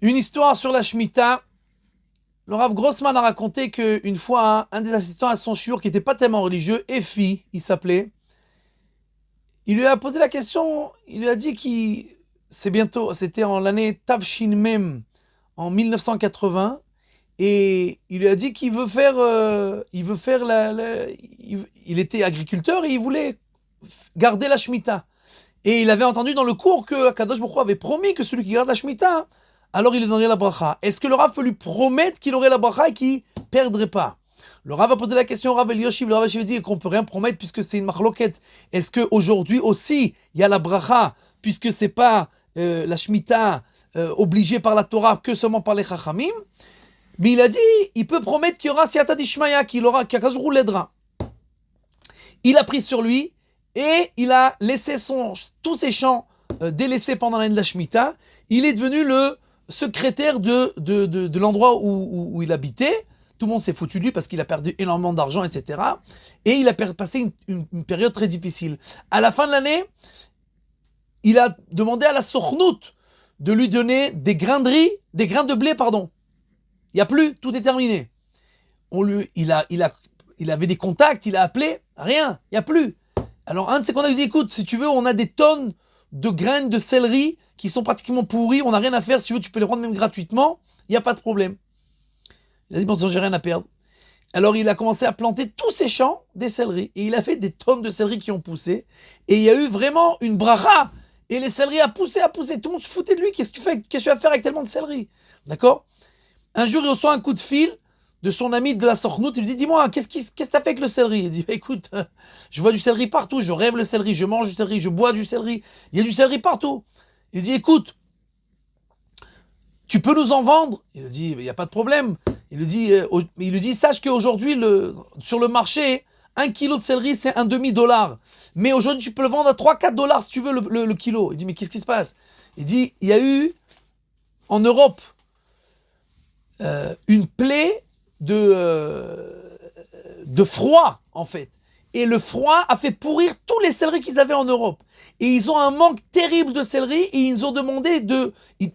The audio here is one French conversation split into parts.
Une histoire sur la Shemitah. Le Rav Grossman a raconté qu'une fois, un des assistants à son shiur, qui n'était pas tellement religieux, Efi, il s'appelait, il lui a posé la question, il lui a dit c'était en l'année Tavshin Mem, en 1980, et il lui a dit qu'il veut faire, il était agriculteur et il voulait garder la Shemitah. Et il avait entendu dans le cours que Kadosh Baruch Hu avait promis que celui qui garde la Shemitah, alors il lui donnerait la bracha. Est-ce que le Rav peut lui promettre qu'il aurait la bracha et qu'il ne perdrait pas? Le Rav a posé la question au Rav Elioshiv. Le Rav Elioshiv dit qu'on ne peut rien promettre puisque c'est une marloquette. Est-ce qu'aujourd'hui aussi, il y a la bracha, puisque ce n'est pas la Shemitah obligée par la Torah que seulement par les Chachamim? Mais il a dit, il peut promettre qu'il y aura Siyata Dishmaya, qu'Akadosh Baruch Hu l'aidera. Il a pris sur lui et il a laissé tous ses champs délaissés pendant l'année de la Shemitah. Il est devenu le secrétaire de l'endroit où il habitait. Tout le monde s'est foutu de lui parce qu'il a perdu énormément d'argent, etc. Et il a passé une période très difficile. À la fin de l'année, il a demandé à la Sochnout de lui donner des grains de blé, pardon. Il n'y a plus, tout est terminé. Il avait des contacts, il a appelé, rien, il n'y a plus. Alors un de ses contacts lui dit, écoute, si tu veux, on a des tonnes de graines de céleri qui sont pratiquement pourries, on n'a rien à faire, si tu veux, tu peux les prendre même gratuitement, il n'y a pas de problème. Il a dit, bon, j'ai rien à perdre. Alors il a commencé à planter tous ses champs des céleris, et il a fait des tonnes de céleri qui ont poussé, et il y a eu vraiment une bracha, et les céleris a poussé, tout le monde se foutait de lui, qu'est-ce que tu vas faire avec tellement de céleri? D'accord? Un jour, il reçoit un coup de fil de son ami de la Sornout. Il lui dit, dis-moi, qu'est-ce que tu as fait avec le céleri? Il dit, écoute, je vois du céleri partout, je rêve le céleri, je mange du céleri, je bois du céleri, il y a du céleri partout. Il dit, écoute, tu peux nous en vendre? Il lui dit, il n'y a pas de problème. Il lui dit, sache qu'aujourd'hui, sur le marché, 1 kilo de céleri, c'est $0,5. Mais aujourd'hui, tu peux le vendre à 3-4 $ si tu veux le kilo. Il dit, mais qu'est-ce qui se passe? Il dit, il y a eu, en Europe, une plaie de froid, en fait. Et le froid a fait pourrir tous les céleris qu'ils avaient en Europe. Et ils ont un manque terrible de céleri et ils ont demandé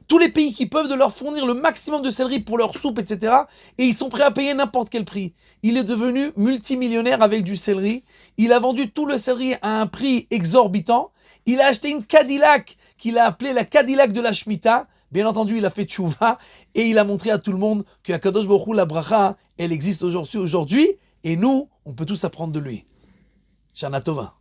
tous les pays qui peuvent de leur fournir le maximum de céleri pour leur soupe, etc. Et ils sont prêts à payer n'importe quel prix. Il est devenu multimillionnaire avec du céleri. Il a vendu tout le céleri à un prix exorbitant. Il a acheté une Cadillac qu'il a appelée la Cadillac de la Shemitah. Bien entendu, il a fait tchouva et il a montré à tout le monde que Akadosh Baruch Hu, la bracha, elle existe aujourd'hui. Et nous, on peut tous apprendre de lui. Shana Tova.